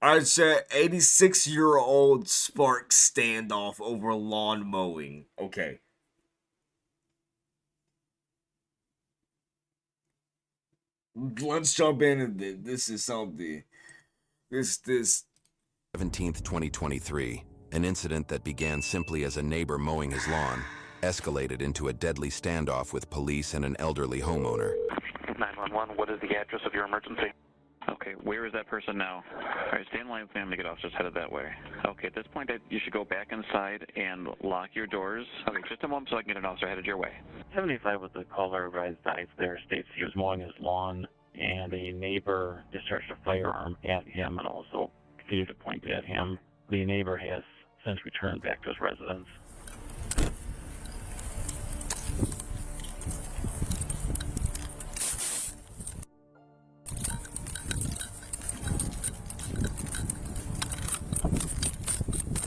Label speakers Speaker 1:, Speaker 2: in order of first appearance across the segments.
Speaker 1: I said 86-year-old spark standoff over lawn mowing. Okay. Let's jump in and this is something. This
Speaker 2: 17th, 2023, an incident that began simply as a neighbor mowing his lawn escalated into a deadly standoff with police and an elderly homeowner.
Speaker 3: 911, what is the address of your emergency? Okay, where is that person now? All right, stay in line with me. I'm going to get officers headed that way. Okay, at this point, you should go back inside and lock your doors. Okay, just a moment so I can get an officer headed your way.
Speaker 4: 75 was the caller advised died there. States he was mowing his lawn, and a neighbor discharged a firearm at him and also continued to point at him. The neighbor has since returned back to his residence.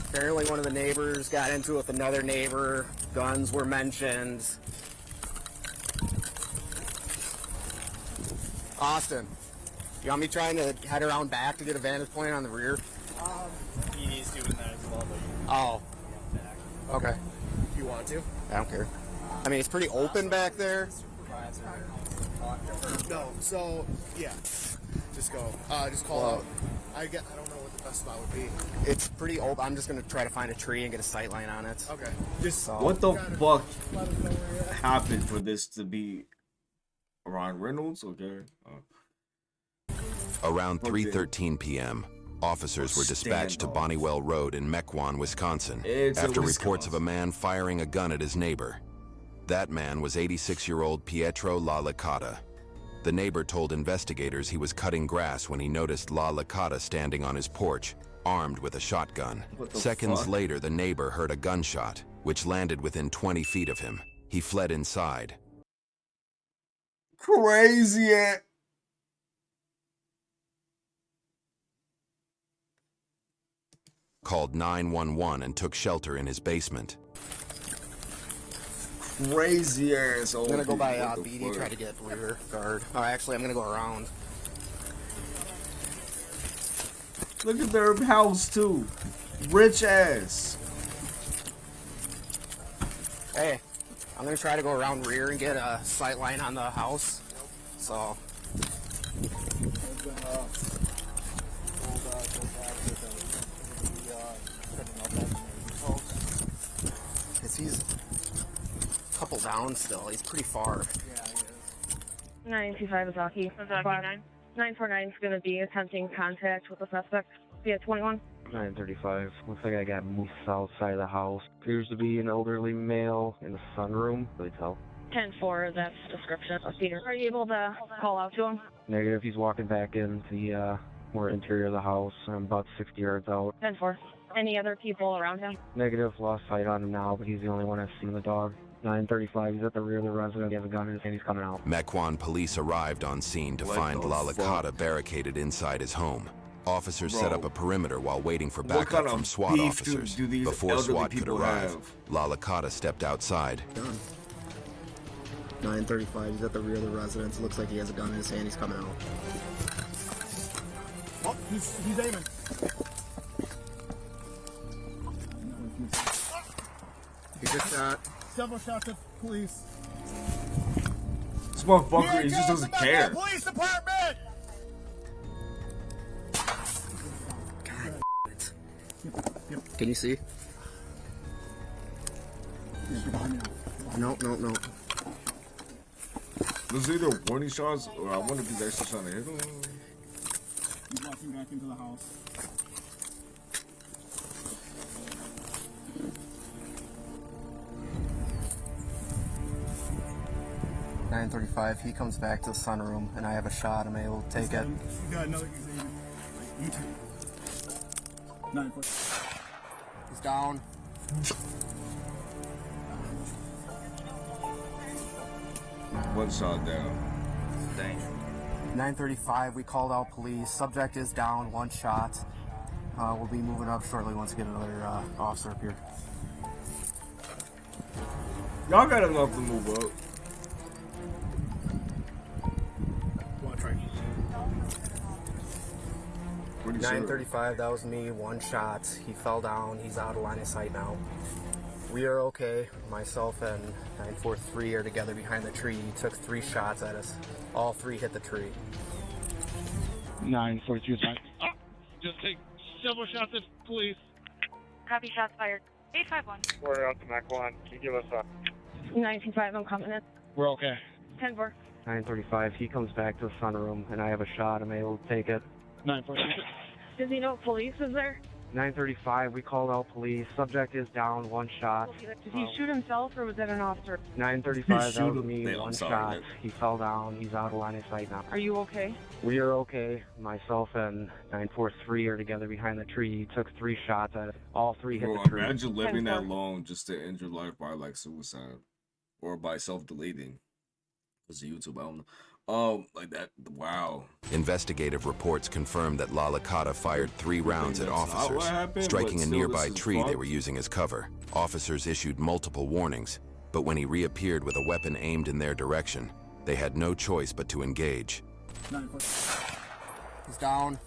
Speaker 5: Apparently one of the neighbors got into it with another neighbor. Guns were mentioned. Austin, you want me trying to head around back to get a vantage point on the rear?
Speaker 6: He's doing that as well, but
Speaker 5: Oh, okay.
Speaker 6: if you want to.
Speaker 5: I don't care. I mean, it's pretty open back there.
Speaker 6: No, so, yeah. Just go. Just call out. I don't know what the best spot would be.
Speaker 5: It's pretty open. I'm just going to try to find a tree and get a sight line on it.
Speaker 6: Okay. Just
Speaker 1: what the fuck happened for this to be Ron Reynolds? Okay.
Speaker 2: Around 3:13 p.m., officers were dispatched to Bonnewell Road in Mequon, Wisconsin, after reports of a man firing a gun at his neighbor. That man was 86-year-old Pietro La Licata. The neighbor told investigators he was cutting grass when he noticed La Licata standing on his porch, armed with a shotgun. Seconds later, the neighbor heard a gunshot, which landed within 20 feet of him. He fled inside.
Speaker 1: Crazy.
Speaker 2: Called 911 and took shelter in his basement.
Speaker 1: Crazy ass.
Speaker 5: I'm gonna go by BD, try to get rear guard. Oh, actually, I'm gonna go around.
Speaker 1: Look at their house too. Rich ass.
Speaker 5: Hey, I'm gonna try to go around rear and get a sight line on the house. So. He's a couple down still. He's pretty far.
Speaker 6: Yeah, he is.
Speaker 7: 925 is Aki. 949 is going to be attempting contact with the suspect via 21.
Speaker 8: 935. Looks like I got moved south side of the house. Appears to be an elderly male in the sunroom. Really tell.
Speaker 7: 10-4, that's the description of Peter. Are you able to call out to him?
Speaker 8: Negative. He's walking back into the more interior of the house. I'm about 60 yards out.
Speaker 7: 10-4. Any other people around him?
Speaker 8: Negative. Lost sight on him now, but he's the only one I've seen the dog. 935. He's at the rear of the residence. He has a gun in his hand. He's coming out.
Speaker 2: Mequon police arrived on scene to find La Licata barricaded inside his home. Officers set up a perimeter while waiting for backup from SWAT officers. Before SWAT could arrive, La Licata stepped outside.
Speaker 5: Done. 935. He's at the rear of the residence. Looks like he has a gun in his hand. He's coming out.
Speaker 6: Oh, he's aiming.
Speaker 5: He just shot.
Speaker 6: Several shots of police.
Speaker 1: This motherfucker, he just doesn't care.
Speaker 6: Police department!
Speaker 5: God it. Can you see? No.
Speaker 1: Those either warning shots, or I wonder if he's actually trying to hit him.
Speaker 6: He's walking back into the house.
Speaker 5: .935. He comes back to the sunroom, and I have a shot. I'm able to take it.
Speaker 6: You got another exam. You too. 9 foot.
Speaker 5: He's down.
Speaker 1: One shot down. Dang.
Speaker 5: 935. We called out police. Subject is down. One shot. We'll be moving up shortly once we get another officer up here.
Speaker 1: Y'all got enough to move up.
Speaker 5: 935, that was me, one shot. He fell down, he's out of line of sight now. We are okay. Myself and 943 are together behind the tree. He took 3 shots at us. All 3 hit the tree.
Speaker 9: 943 is fine. Oh, just take several shots at police.
Speaker 7: Copy, shots fired. 851.
Speaker 8: We're out to Mac 1. Can you give us a...
Speaker 7: 925, I'm coming in.
Speaker 9: We're okay.
Speaker 7: 10-4.
Speaker 8: 935, he comes back to the sunroom, and I have a shot. I'm able to take it.
Speaker 9: 943.
Speaker 7: Does he know police is there?
Speaker 8: 935, we called out police. Subject is down, 1 shot.
Speaker 7: Did he shoot himself or was that an officer?
Speaker 8: 935, that was me,
Speaker 1: I'm
Speaker 8: 1
Speaker 1: sorry,
Speaker 8: shot.
Speaker 1: man.
Speaker 8: He fell down, he's out of line of sight now.
Speaker 7: Are you okay?
Speaker 8: We are okay. Myself and 943 are together behind the tree. He took 3 shots at it. All 3 hit
Speaker 1: Bro,
Speaker 8: the tree.
Speaker 1: imagine living that
Speaker 7: 10-4.
Speaker 1: long just to end your life by like suicide or by self-deleting. Because of YouTube, I don't know. Like that. Wow.
Speaker 2: Investigative reports confirmed that La Licata fired 3 rounds at
Speaker 1: that's not what
Speaker 2: officers,
Speaker 1: happened,
Speaker 2: striking
Speaker 1: but
Speaker 2: a
Speaker 1: still,
Speaker 2: nearby
Speaker 1: this is
Speaker 2: tree they
Speaker 1: fucked.
Speaker 2: were using as cover. Officers issued multiple warnings, but when he reappeared with a weapon aimed in their direction, they had no choice but to engage.
Speaker 5: He's down.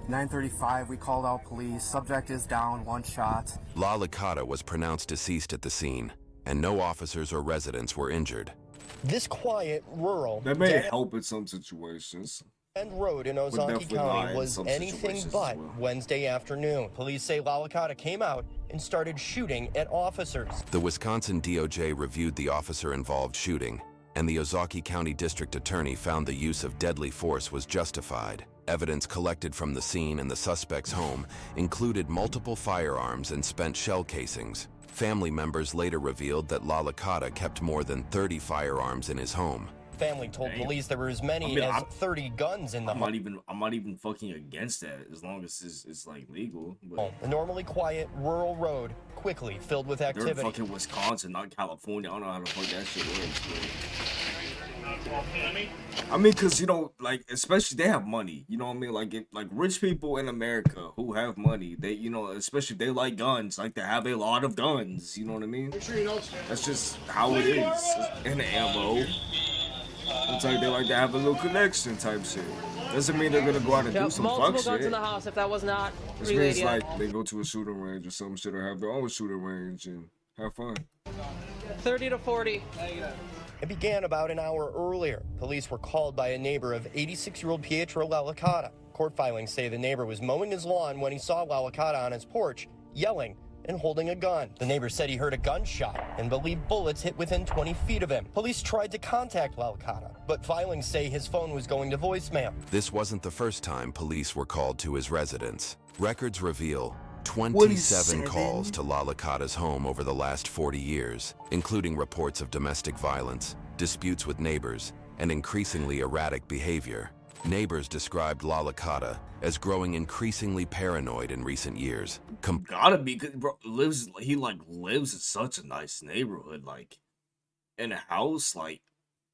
Speaker 5: 935, we called out police. Subject is down, 1 shot.
Speaker 2: La Licata was pronounced deceased at the scene, and no officers or residents were injured.
Speaker 10: This quiet, rural,
Speaker 1: That may help in some situations.
Speaker 10: dead-end road in Ozaukee
Speaker 1: definitely lie
Speaker 10: County
Speaker 1: in
Speaker 10: was
Speaker 1: some
Speaker 10: anything
Speaker 1: situations
Speaker 10: but
Speaker 1: as well.
Speaker 10: Wednesday afternoon. Police say La Licata came out and started shooting at officers.
Speaker 2: The Wisconsin DOJ reviewed the officer-involved shooting, and the Ozaukee County District Attorney found the use of deadly force was justified. Evidence collected from the scene and the suspect's home included multiple firearms and spent shell casings. Family members later revealed that La Licata kept more than 30 firearms in his home.
Speaker 10: Family told
Speaker 1: Damn.
Speaker 10: police there were as many as 30 guns in the
Speaker 1: I'm
Speaker 10: home.
Speaker 1: not even fucking against that as long as it's like legal. But
Speaker 10: The normally quiet, rural road quickly filled with
Speaker 1: they're in
Speaker 10: activity.
Speaker 1: fucking Wisconsin, not California. I don't know how the fuck that shit works. I mean, cause you know, like especially they have money. You know what I mean? Like like rich people in America who have money, they especially if they like guns, like they have a lot of guns. You know what I mean? That's just how it is. And the ammo. It's like they like to have a little connection type shit. Doesn't mean they're gonna go out and do some fuck shit.
Speaker 11: guns in the house if that was not
Speaker 1: It
Speaker 11: relayed
Speaker 1: means
Speaker 11: yet.
Speaker 1: like they go to a shooting range or some shit or have their own shooting range and have fun.
Speaker 11: 30 to 40.
Speaker 10: It began about an hour earlier. Police were called by a neighbor of 86-year-old Pietro La Licata. Court filings say the neighbor was mowing his lawn when he saw La Licata on his porch, yelling and holding a gun. The neighbor said he heard a gunshot and believed bullets hit within 20 feet of him. Police tried to contact La Licata, but filings say his phone was going to voicemail.
Speaker 2: This wasn't the first time police were called to his residence. Records reveal 27
Speaker 1: 27?
Speaker 2: calls to La Licata's home over the last 40 years, including reports of domestic violence, disputes with neighbors, and increasingly erratic behavior. Neighbors described La Licata as growing increasingly paranoid in recent years.
Speaker 1: Gotta be, 'cause, bro. He lives in such a nice neighborhood, like in a house. Like,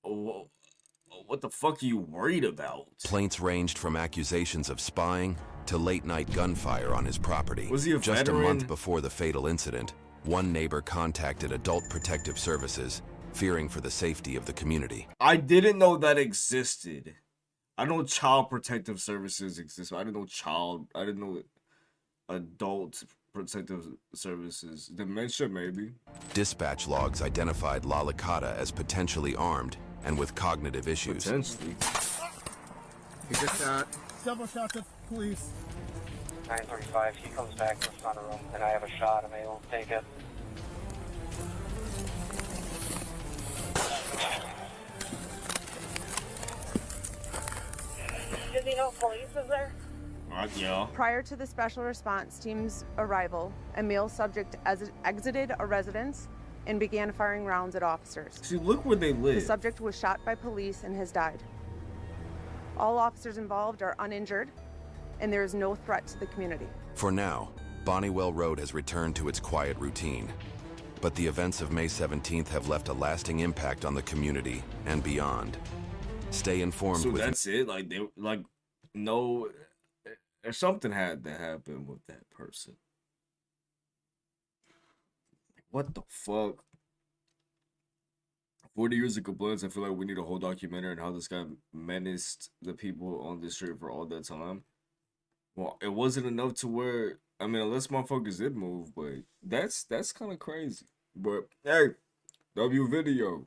Speaker 1: what the fuck are you worried about?
Speaker 2: Complaints ranged from accusations of spying to late-night gunfire on his property.
Speaker 1: Was he a
Speaker 2: Just
Speaker 1: veteran?
Speaker 2: a month before the fatal incident, one neighbor contacted Adult Protective Services, fearing for the safety of the community.
Speaker 1: I didn't know that existed. I know Child Protective Services exist. But I didn't know Adult Protective Services. Dementia, maybe.
Speaker 2: Dispatch logs identified La Licata as potentially armed and with cognitive issues.
Speaker 1: Potentially.
Speaker 5: He just shot.
Speaker 6: Several shots at police.
Speaker 8: 935, he comes back to the sunroom, and I have a shot. I'm able to take it.
Speaker 7: Does he know police is there?
Speaker 1: Yeah.
Speaker 12: Prior to the special response team's arrival, a male subject exited a residence and began firing rounds at officers.
Speaker 1: See, look where they
Speaker 12: The
Speaker 1: live.
Speaker 12: subject was shot by police and has died. All officers involved are uninjured, and there is no threat to the community.
Speaker 2: For now, Bonnywell Road has returned to its quiet routine. But the events of May 17th have left a lasting impact on the community and beyond. Stay informed
Speaker 1: So
Speaker 2: with...
Speaker 1: that's it. Like no, something had to happen with that person. What the fuck? 40 years of complaints. I feel like we need a whole documentary on how this guy menaced the people on this street for all that time. Well, it wasn't enough to where, I mean, unless motherfuckers did move, but that's kind of crazy. But hey, W video.